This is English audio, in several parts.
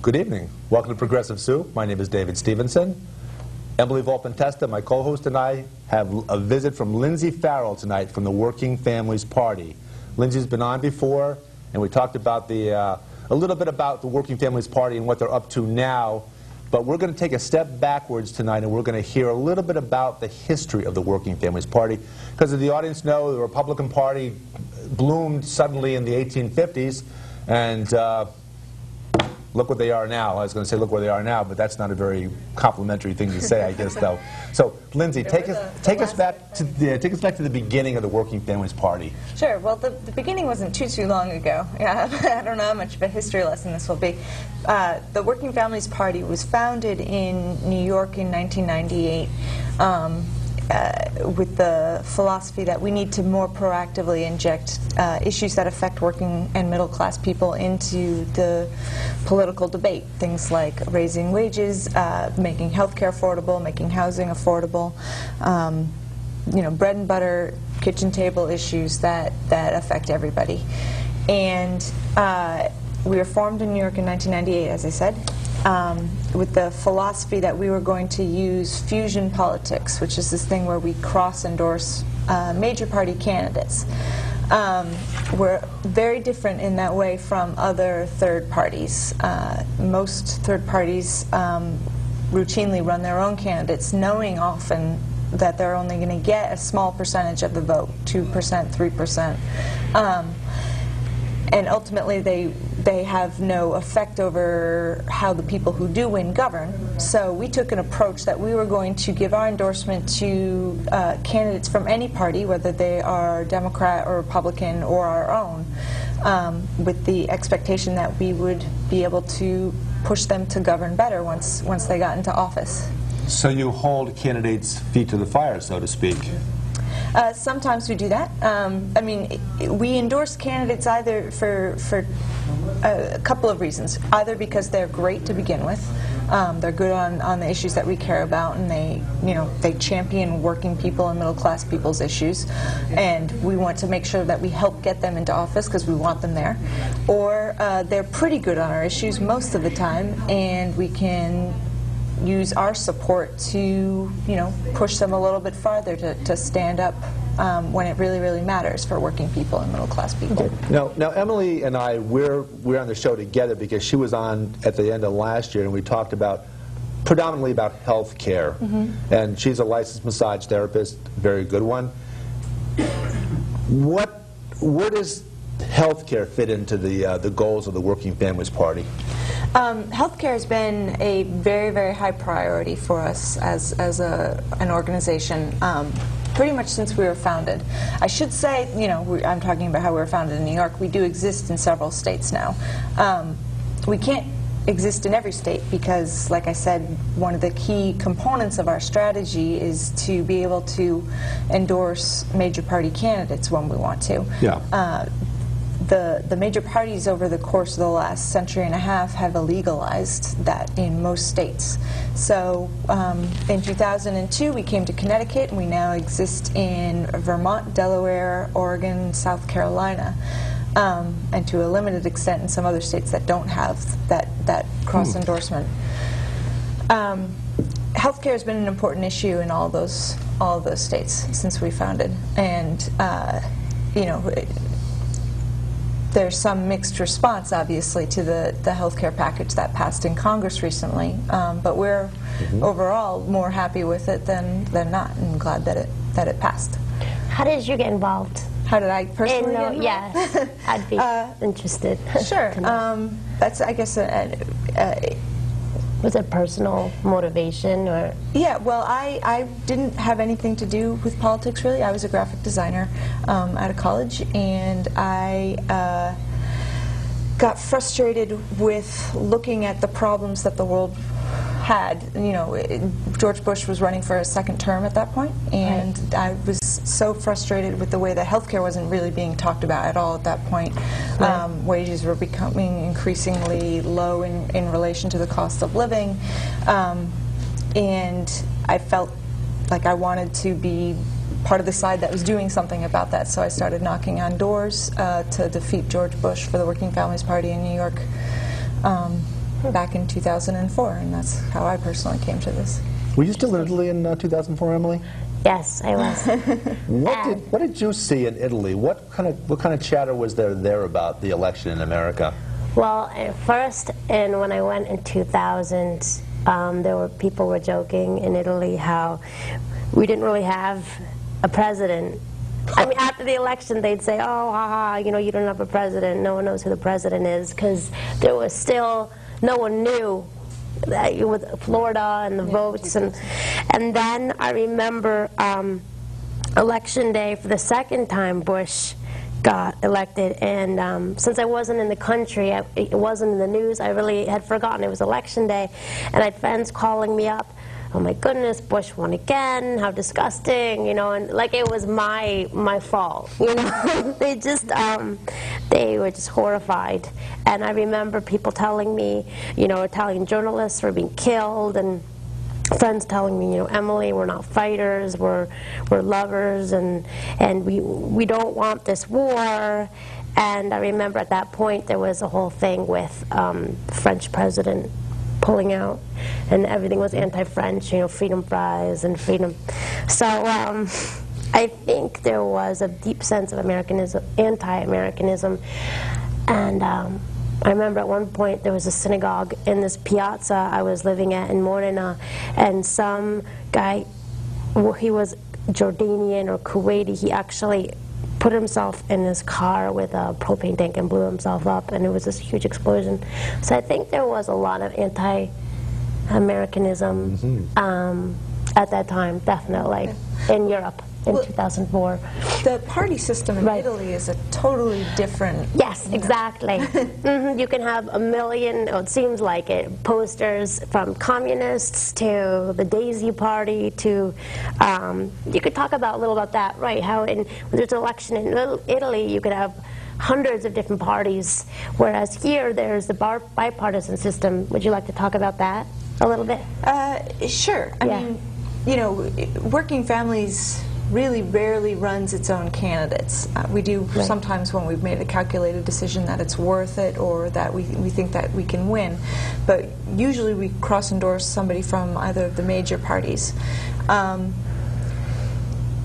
Good evening. Welcome to Progressive Sue. My name is David Stevenson. Emily Volpentesta, my co-host, and I have a visit from Lindsay Farrell tonight from the Working Families Party. Lindsay's been on before, and we talked about a little bit about the Working Families Party and what they're up to now. But we're going to take a step backwards tonight, and we're going to hear a little bit about the history of the Working Families Party. Because as the audience know, the Republican Party bloomed suddenly in the 1850s, and look what they are now. I was going to say look where they are now, but that's not a very complimentary thing to say, I guess, though. So, Lindsay, take us back to the beginning of the Working Families Party. Sure. Well, the beginning wasn't too long ago. I don't know how much of a history lesson this will be. The Working Families Party was founded in New York in 1998 with the philosophy that we need to more proactively inject issues that affect working and middle class people into the political debate. Things like raising wages, making health care affordable, making housing affordable, you know, bread and butter, kitchen table issues that affect everybody. And we were formed in New York in 1998, as I said, with the philosophy that we were going to use fusion politics, which is this thing where we cross-endorse major party candidates. We're very different in that way from other third parties. Most third parties routinely run their own candidates, knowing often that they're only going to get a small percentage of the vote, 2%, 3%. And ultimately, they have no effect over how the people who do win govern. So we took an approach that we were going to give our endorsement to candidates from any party, whether they are Democrat or Republican or our own, with the expectation that we would be able to push them to govern better once they got into office. So you hold candidates' feet to the fire, so to speak. Sometimes we do that. I mean, we endorse candidates either for a couple of reasons. Either because they're great to begin with, they're good on the issues that we care about, and they champion working people and middle class people's issues, and we want to make sure that we help get them into office because we want them there. Or they're pretty good on our issues most of the time, and we can use our support to, push them a little bit farther to stand up when it really, really matters for working people and middle class people. Okay. Now Emily and I, we're on the show together because she was on at the end of last year, and we talked predominantly about health care. Mm-hmm. And she's a licensed massage therapist, very good one. Where does health care fit into the goals of the Working Families Party? Healthcare has been a very, very high priority for us as an organization, pretty much since we were founded. I should say, I'm talking about how we were founded in New York. We do exist in several states now. We can't exist in every state because, like I said, one of the key components of our strategy is to be able to endorse major party candidates when we want to. Yeah. The major parties over the course of the last century and a half have illegalized that in most states. So in 2002 we came to Connecticut, and we now exist in Vermont, Delaware, Oregon, South Carolina, and to a limited extent in some other states that don't have that cross-endorsement. Healthcare has been an important issue in all of those states since we founded, and there's some mixed response, obviously, to the health care package that passed in Congress recently, but we're overall more happy with it than not, and glad that it passed. How did you get involved? How did I personally get involved? Yes, I'd be interested. Sure. That's, I guess, was it personal motivation or? Yeah, well, I didn't have anything to do with politics, really. I was a graphic designer out of college, and I got frustrated with looking at the problems that the world had. George Bush was running for a second term at that point, and I was so frustrated with the way that healthcare wasn't really being talked about at all at that point. Wages were becoming increasingly low in relation to the cost of living, and I felt like I wanted to be part of the side that was doing something about that, so I started knocking on doors to defeat George Bush for the Working Families Party in New York. back in 2004, and that's how I personally came to this. Were you still in Italy in 2004, Emily? Yes, I was. What did you see in Italy? What kind of chatter was there about the election in America? Well, at first, and when I went in 2000, people were joking in Italy how we didn't really have a president. I mean, after the election, they'd say, "Oh, haha, you know, you don't have a president. No one knows who the president is," because there was still no one knew that with Florida and the votes, and then I remember election day for the second time Bush got elected, and since I wasn't in the country, it wasn't in the news, I really had forgotten it was election day, and I had friends calling me up, "Oh my goodness, Bush won again, how disgusting," you know, and like it was my fault, you know. They were just horrified. And I remember people telling me, you know, Italian journalists were being killed, and friends telling me, you know, "Emily, we're not fighters, we're lovers, and we don't want this war." And I remember at that point there was a whole thing with French president pulling out, and everything was anti-French, you know, freedom fries and freedom. So I think there was a deep sense of anti-Americanism, and I remember at one point there was a synagogue in this piazza I was living at in Modena, and some guy, he was Jordanian or Kuwaiti, he actually put himself in his car with a propane tank and blew himself up, and it was this huge explosion. So I think there was a lot of anti-Americanism at that time, definitely, in Europe. In 2004. The party system in Italy is a totally different... Yes, exactly. You can have a million, it seems like it, posters from communists to the Daisy Party to... you could talk a little about that, right? How when there's an election in Italy, you could have hundreds of different parties, whereas here there's the bipartisan system. Would you like to talk about that a little bit? Sure. I mean, you know, Working Families really rarely runs its own candidates. We do sometimes when we've made a calculated decision that it's worth it or that we think that we can win, but usually we cross-endorse somebody from either of the major parties.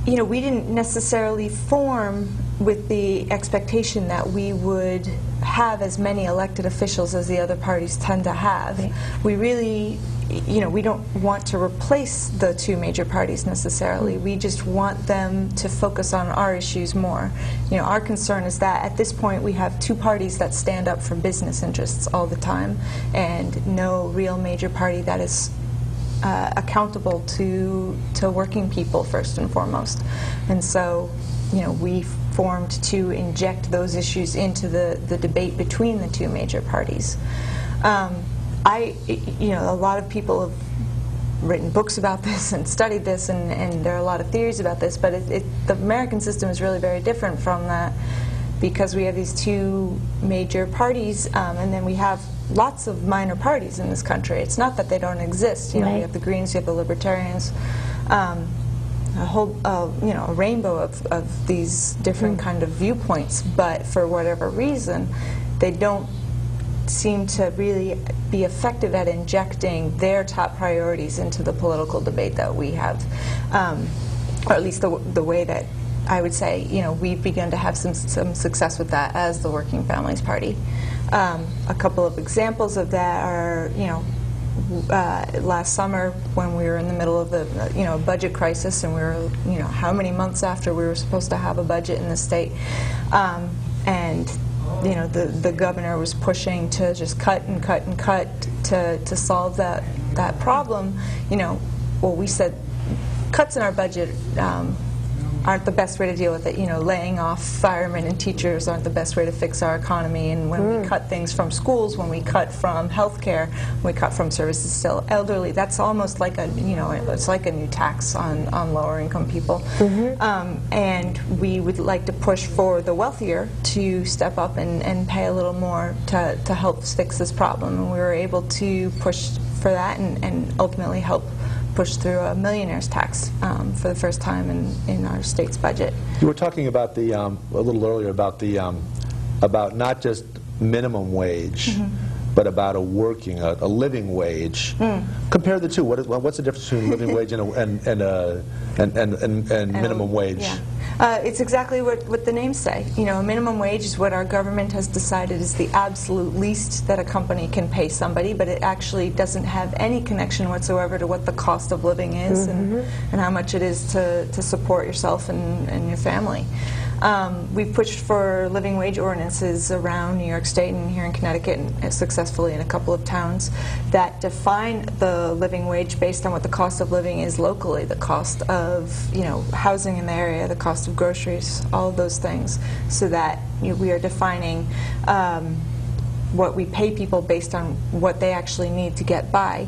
You know, we didn't necessarily form with the expectation that we would have as many elected officials as the other parties tend to have. We really, you know, we don't want to replace the two major parties necessarily. We just want them to focus on our issues more. You know, our concern is that at this point we have two parties that stand up for business interests all the time, and no real major party that is accountable to working people first and foremost. And so, you know, we formed to inject those issues into the debate between the two major parties. You know, a lot of people have written books about this and studied this, and there are a lot of theories about this, but the American system is really very different from that, because we have these two major parties, and then we have lots of minor parties in this country. It's not that they don't exist. You know, you have the Greens, you have the Libertarians, a whole, you know, a rainbow of these different kind of viewpoints, but for whatever reason, they don't seem to really be effective at injecting their top priorities into the political debate that we have, or at least the way that I would say, you know, we've begun to have some success with that as the Working Families Party. A couple of examples of that are, you know, last summer when we were in the middle of the budget crisis, and we were, you know, how many months after we were supposed to have a budget in the state, and you know, the governor was pushing to just cut and cut and cut to solve that problem. You know, well, we said cuts in our budget aren't the best way to deal with it. You know, laying off firemen and teachers aren't the best way to fix our economy. And when we cut things from schools, when we cut from health care, when we cut from services to elderly, that's almost like a, you know, it's like a new tax on lower income people. And we would like to push for the wealthier to step up and pay a little more to help fix this problem. And we were able to push for that and ultimately help push through a millionaire's tax for the first time in our state's budget. You were talking about a little earlier about about not just minimum wage, but about a living wage. Compare the two. What's the difference between living wage and minimum wage? Yeah. It's exactly what the names say. You know, a minimum wage is what our government has decided is the absolute least that a company can pay somebody, but it actually doesn't have any connection whatsoever to what the cost of living is and how much it is to support yourself and your family. We've pushed for living wage ordinances around New York State and here in Connecticut, and successfully in a couple of towns, that define the living wage based on what the cost of living is locally, the cost of, you know, housing in the area, the cost of groceries, all of those things, so that, you know, we are defining what we pay people based on what they actually need to get by.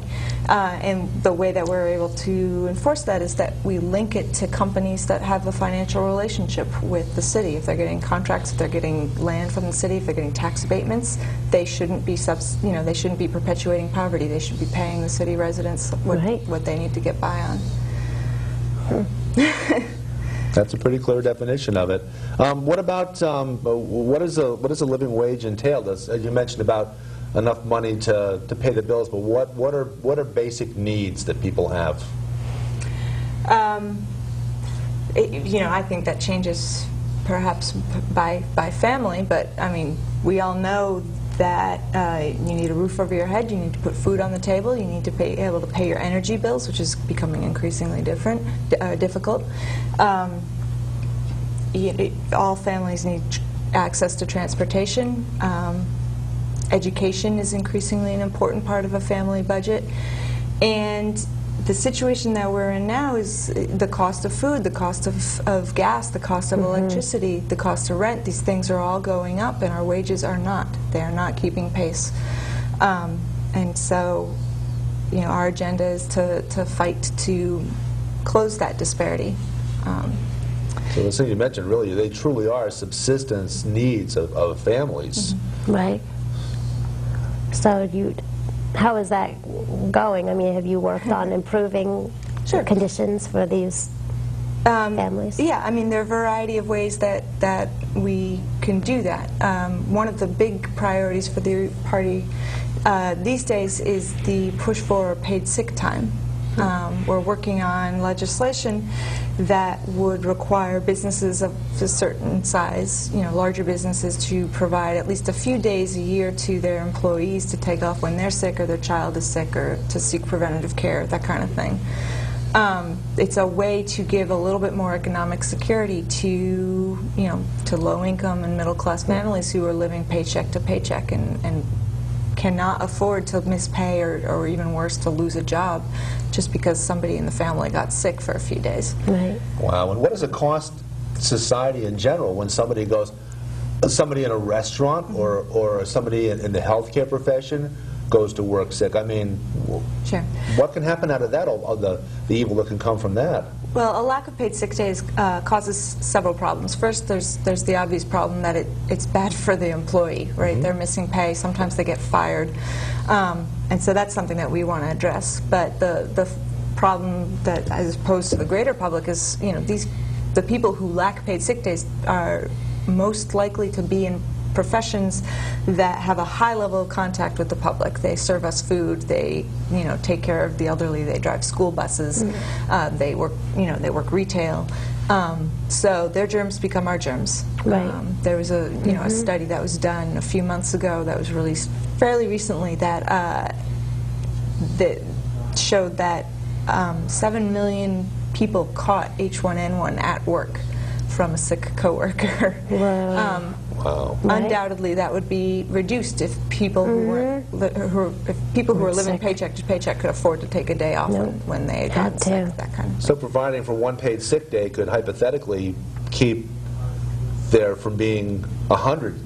And the way that we're able to enforce that is that we link it to companies that have a financial relationship with the city. If they're getting contracts, if they're getting land from the city, if they're getting tax abatements, they shouldn't be they shouldn't be perpetuating poverty. They should be paying the city residents what they need to get by on. That's a pretty clear definition of it. What about what does a living wage entail? You mentioned about enough money to pay the bills, but what are basic needs that people have? You know, I think that changes perhaps by family, but I mean, we all know that you need a roof over your head, you need to put food on the table, you need to be able to pay your energy bills, which is becoming increasingly difficult. All families need access to transportation. Education is increasingly an important part of a family budget. And the situation that we're in now is the cost of food, the cost of gas, the cost of electricity, the cost of rent. These things are all going up, and our wages are not. They are not keeping pace. And so, you know, our agenda is to fight to close that disparity. So the thing you mentioned, really, they truly are subsistence needs of families. Right. So how is that going? I mean, have you worked on improving conditions for these families? Yeah, I mean, there are a variety of ways that we can do that. One of the big priorities for the party these days is the push for paid sick time. We're working on legislation that would require businesses of a certain size, you know, larger businesses, to provide at least a few days a year to their employees to take off when they're sick or their child is sick, or to seek preventative care, that kind of thing. It's a way to give a little bit more economic security to low-income and middle-class families who are living paycheck to paycheck and cannot afford to miss pay or even worse, to lose a job just because somebody in the family got sick for a few days. Right. Wow. And what does it cost society in general when somebody in a restaurant or somebody in the healthcare profession goes to work sick? I mean, what can happen out of that, all the evil that can come from that? Well, a lack of paid sick days causes several problems. First, there's the obvious problem that it's bad for the employee, right? They're missing pay. Sometimes they get fired. And so that's something that we want to address. But the problem that, as opposed to the greater public, is, you know, the people who lack paid sick days are most likely to be in professions that have a high level of contact with the public. They serve us food, they, you know, take care of the elderly, they drive school buses, they work retail. So their germs become our germs. Right. There was a a study that was done a few months ago that was released fairly recently that showed that 7 million people caught H1N1 at work from a sick coworker. Wow. Wow. Undoubtedly, that would be reduced if people who were living paycheck to paycheck could afford to take a day off when they got sick. That kind of thing. So providing for one paid sick day could hypothetically keep there from being 100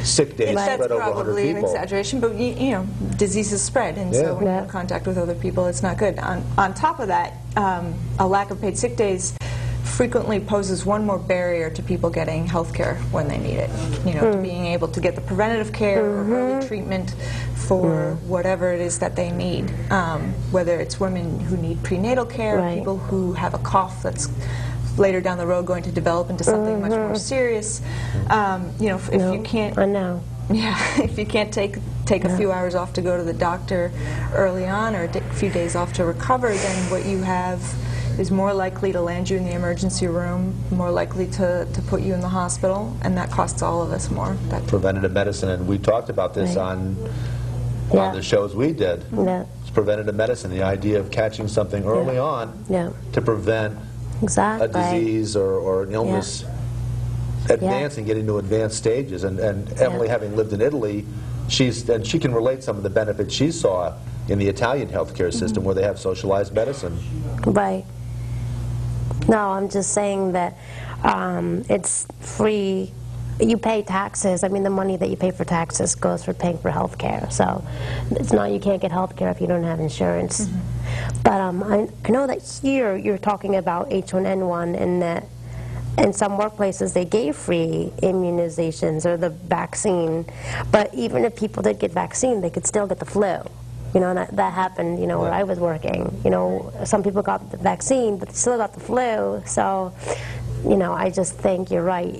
sick days spread over 100 people. That's probably an exaggeration, but you know, diseases spread, and so when you're in contact with other people, it's not good. On top of that, a lack of paid sick days frequently poses one more barrier to people getting health care when they need it. You know, to being able to get the preventative care or early treatment for whatever it is that they need. Whether it's women who need prenatal care, people who have a cough that's later down the road going to develop into something much more serious. You know, if you can't, if you can't take take a few hours off to go to the doctor early on, or a few days off to recover, then what you have is more likely to land you in the emergency room, more likely to put you in the hospital, and that costs all of us more. Preventative medicine, and we talked about this on the shows we did. Yeah. It's preventative medicine, the idea of catching something early on to prevent a disease or an illness advancing, getting to advanced stages. And Emily, having lived in Italy, she can relate some of the benefits she saw in the Italian healthcare system, where they have socialized medicine. Right. No, I'm just saying that it's free. You pay taxes. I mean, the money that you pay for taxes goes for paying for health care. So it's not you can't get health care if you don't have insurance. But I know that here you're talking about H1N1, and that in some workplaces they gave free immunizations or the vaccine. But even if people did get vaccine, they could still get the flu. You know, and that happened, you know, where I was working. You know, some people got the vaccine, but they still got the flu. So, you know, I just think you're right.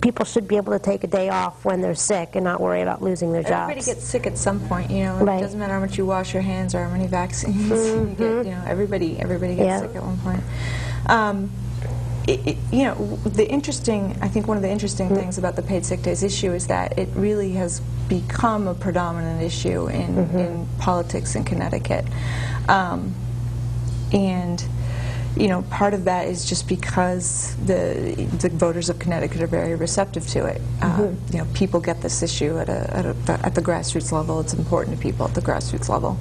People should be able to take a day off when they're sick and not worry about losing their jobs. Everybody gets sick at some point, you know. It doesn't matter how much you wash your hands or how many vaccines you get. You know, everybody gets sick at one point. You know, I think one of the interesting things about the paid sick days issue is that it really has become a predominant issue in politics in Connecticut. And, you know, part of that is just because the voters of Connecticut are very receptive to it. You know, people get this issue at the grassroots level. It's important to people at the grassroots level.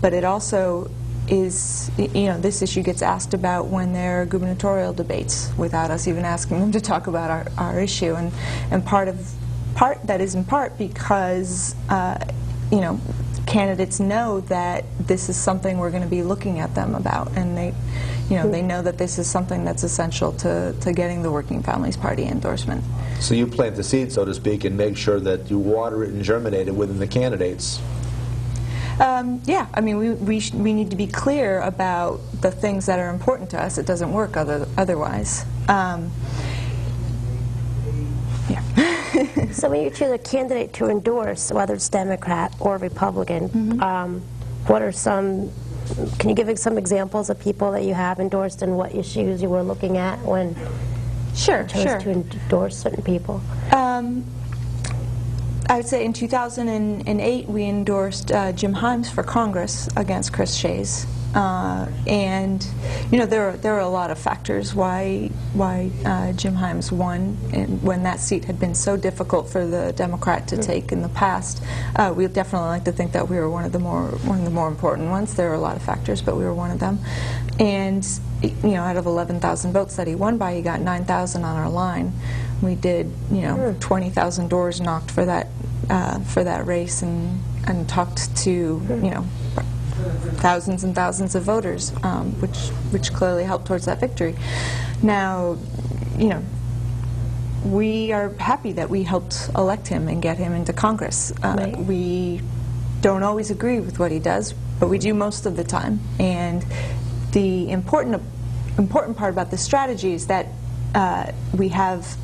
But it also is, you know, this issue gets asked about when there are gubernatorial debates without us even asking them to talk about our issue, and part that is in part because you know, candidates know that this is something we're going to be looking at them about, and they know that this is something that's essential to getting the Working Families Party endorsement. So you plant the seed, so to speak, and make sure that you water it and germinate it within the candidates. Yeah, I mean, we need to be clear about the things that are important to us. It doesn't work otherwise. So when you choose a candidate to endorse, whether it's Democrat or Republican, what are some? Can you give some examples of people that you have endorsed and what issues you were looking at when you chose to endorse certain people? I would say in 2008 we endorsed Jim Himes for Congress against Chris Shays, and you know there are a lot of factors why Jim Himes won, and when that seat had been so difficult for the Democrat to take in the past. We definitely like to think that we were one of the more important ones. There are a lot of factors, but we were one of them. And you know, out of 11,000 votes that he won by, he got 9,000 on our line. We did, you know, 20,000 doors knocked for that race, and talked to, you know, thousands and thousands of voters, which clearly helped towards that victory. Now, you know, we are happy that we helped elect him and get him into Congress. We don't always agree with what he does, but we do most of the time. And the important part about this strategy is that we have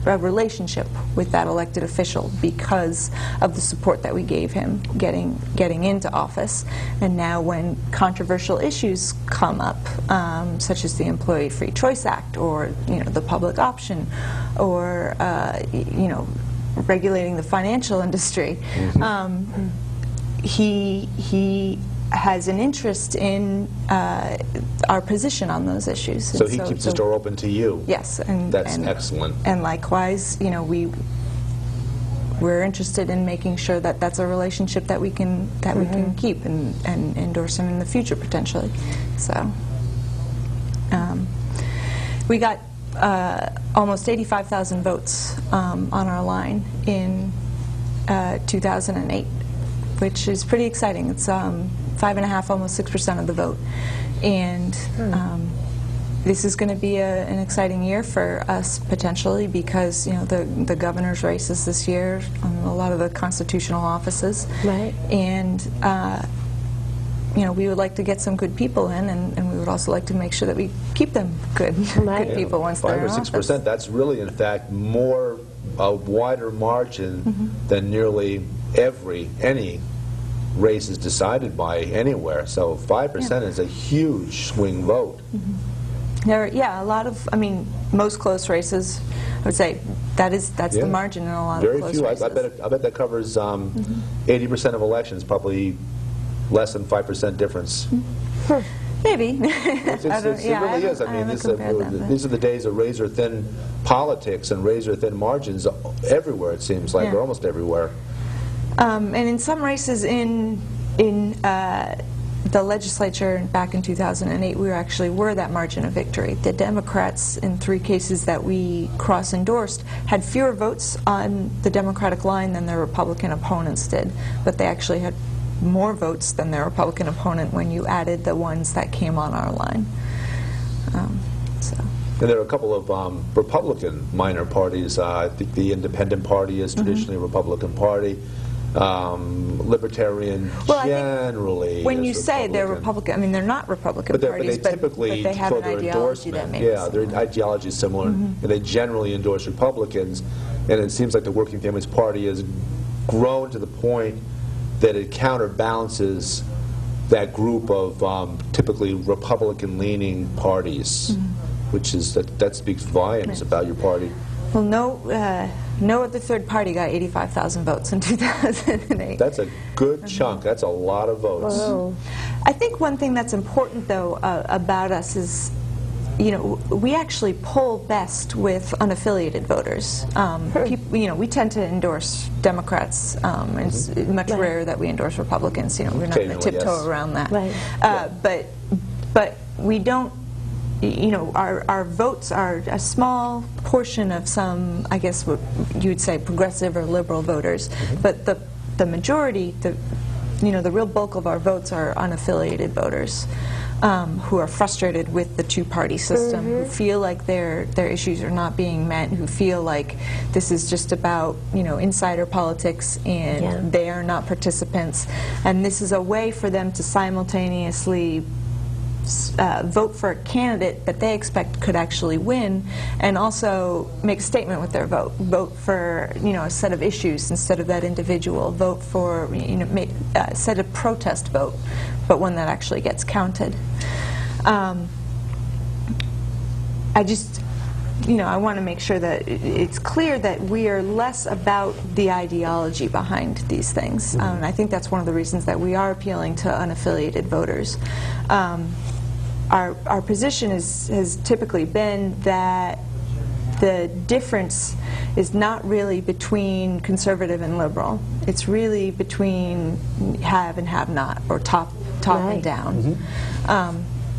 a relationship with that elected official because of the support that we gave him getting into office. And now when controversial issues come up, such as the Employee Free Choice Act, or you know, the public option, or you know, regulating the financial industry, he has an interest in our position on those issues. So he keeps his door open to you. Yes, and that's excellent. And likewise, you know, we're interested in making sure that that's a relationship that we can keep and endorse him in the future potentially. So we got almost 85,000 votes on our line in 2008, which is pretty exciting. It's 5.5%, almost 6% of the vote, and this is going to be an exciting year for us potentially, because you know the governor's races this year, a lot of the constitutional offices, and you know, we would like to get some good people in, and we would also like to make sure that we keep them good people once they're in office. 5 or 6%. That's really, in fact, a wider margin than nearly any race is decided by anywhere. So 5% is a huge swing vote. Yeah, a lot of, I mean, most close races, I would say that's the margin in a lot of close races. I bet that covers 80% of elections, probably less than 5% difference. Maybe. It really is. I mean, these are the days of razor-thin politics and razor-thin margins everywhere, it seems like, or almost everywhere. And in some races in the legislature back in 2008, we were that margin of victory. The Democrats, in 3 cases that we cross-endorsed, had fewer votes on the Democratic line than their Republican opponents did, but they actually had more votes than their Republican opponent when you added the ones that came on our line. And there are a couple of Republican minor parties. I think the Independent Party is traditionally a Republican Party. Libertarian generally. When you say they're Republican, I mean they're not Republican parties, but they have an ideology that makes sense. Their ideology is similar, and they generally endorse Republicans. And it seems like the Working Families Party has grown to the point that it counterbalances that group of typically Republican-leaning parties, which is that speaks volumes about your party. Well, no other third party got 85,000 votes in 2008. That's a good chunk. That's a lot of votes. Whoa. I think one thing that's important, though, about us is, we actually poll best with unaffiliated voters. We tend to endorse Democrats. It's much rarer that we endorse Republicans. We're not going to tiptoe around that. Right. But we don't. Our votes are a small portion of some, I guess what you would say, progressive or liberal voters. But the majority, the real bulk of our votes are unaffiliated voters who are frustrated with the two-party system, who feel like their issues are not being met, who feel like this is just about insider politics and they are not participants. And this is a way for them to simultaneously vote for a candidate that they expect could actually win, and also make a statement with their vote. Vote for a set of issues instead of that individual. Vote for set a protest vote, but one that actually gets counted. I want to make sure that it's clear that we are less about the ideology behind these things. And I think that's one of the reasons that we are appealing to unaffiliated voters. Our position has typically been that the difference is not really between conservative and liberal. It's really between have and have not, or top and down.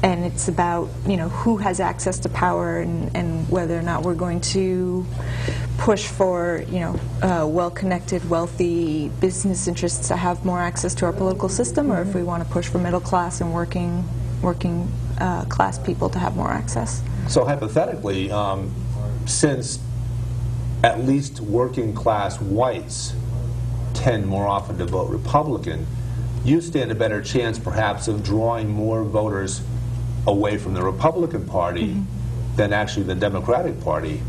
And it's about who has access to power and whether or not we're going to push for well-connected, wealthy business interests to have more access to our political system, or if we want to push for middle class and working class people to have more access. So hypothetically, since at least working class whites tend more often to vote Republican, you stand a better chance perhaps of drawing more voters away from the Republican Party than actually the Democratic Party.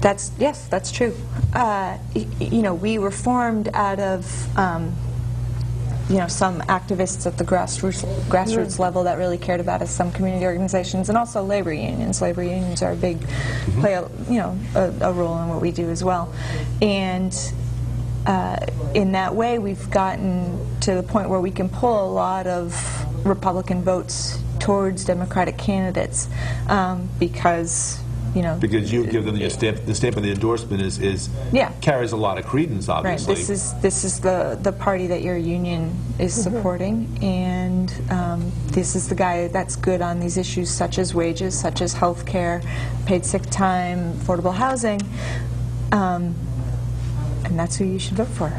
That's true. We were formed out of some activists at the grassroots level that really cared about us, some community organizations, and also labor unions. Labor unions are a big play a role in what we do as well. And in that way, we've gotten to the point where we can pull a lot of Republican votes towards Democratic candidates because you give them the stamp of the endorsement carries a lot of credence, obviously. Right. This is the party that your union is supporting, and this is the guy that's good on these issues such as wages, such as health care, paid sick time, affordable housing. And that's who you should vote for.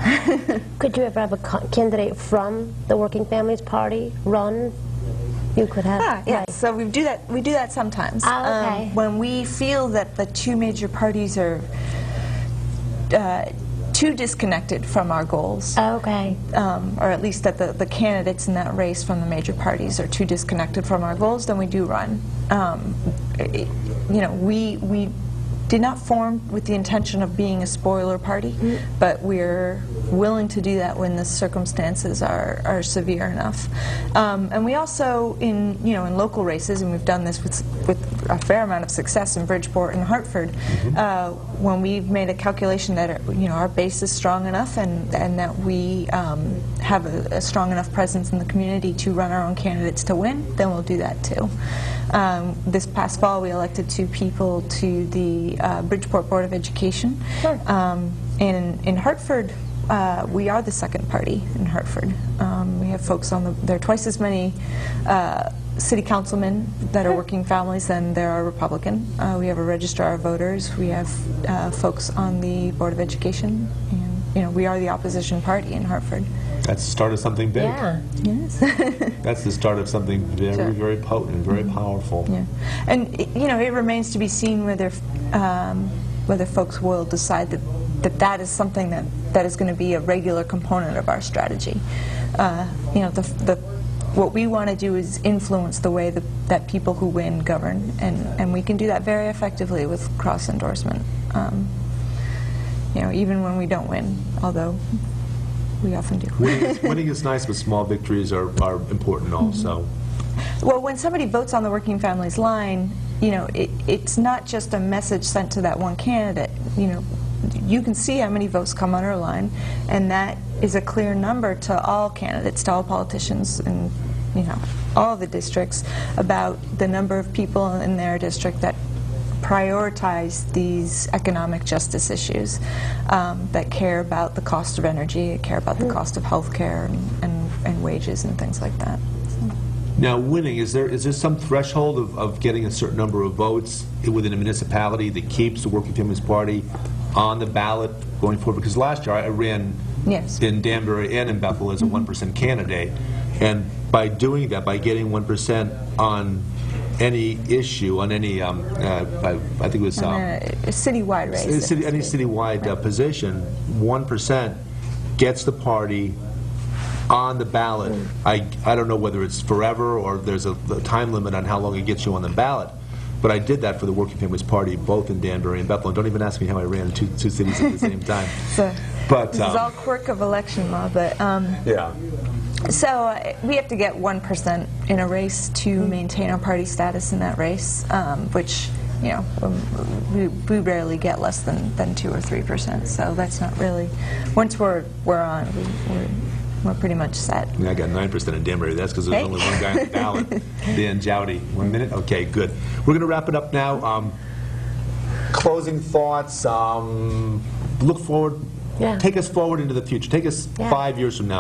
Could you ever have a candidate from the Working Families Party run? You could have. Yeah. Right. So we do that sometimes. Okay. When we feel that the two major parties are too disconnected from our goals. Okay. Or at least that the candidates in that race from the major parties are too disconnected from our goals, then we do run. did not form with the intention of being a spoiler party, but we're willing to do that when the circumstances are severe enough. And we also, in local races, and we've done this with a fair amount of success in Bridgeport and Hartford, when we've made a calculation that our base is strong enough and that we have a strong enough presence in the community to run our own candidates to win, then we'll do that too. This past fall, we elected 2 people to the Bridgeport Board of Education. In Hartford, we are the second party in Hartford. We have folks there are twice as many city councilmen that are working families than there are Republican. We have a registrar of voters. We have folks on the Board of Education. And we are the opposition party in Hartford. That's the start of something big. Yeah. Yes. That's the start of something very, very potent, very powerful. Yeah. And it remains to be seen whether folks will decide that is something that is going to be a regular component of our strategy. What we want to do is influence the way that people who win govern, and we can do that very effectively with cross endorsement. Even when we don't win, although we often do. Winning is nice, but small victories are important also. Well, when somebody votes on the Working Families line, it's not just a message sent to that one candidate. You can see how many votes come on our line, and that is a clear number to all candidates, to all politicians, and all of the districts about the number of people in their district that prioritize these economic justice issues, that care about the cost of energy, care about the cost of health care and wages and things like that. Now, winning, is there some threshold of getting a certain number of votes within a municipality that keeps the Working Families Party on the ballot going forward? Because last year I ran in Danbury and in Bethel as a 1% candidate, and by doing that, by getting 1% on any issue, on any, I think it was a citywide race. Any citywide position, 1% gets the party on the ballot. I don't know whether it's forever or there's a time limit on how long it gets you on the ballot, but I did that for the Working Families Party, both in Danbury and Bethel. And don't even ask me how I ran in two cities at the same time. This is all quirk of election law, but yeah. So we have to get 1% in a race to maintain our party status in that race, which we rarely get less than 2 or 3%. So that's not really. Once we're on, we're pretty much set. I got 9% in Danbury. That's because there's only one guy on the ballot. Dan Jowdy. 1 minute? Okay, good. We're going to wrap it up now. Closing thoughts. Look forward. Yeah. Take us forward into the future. Take us 5 years from now.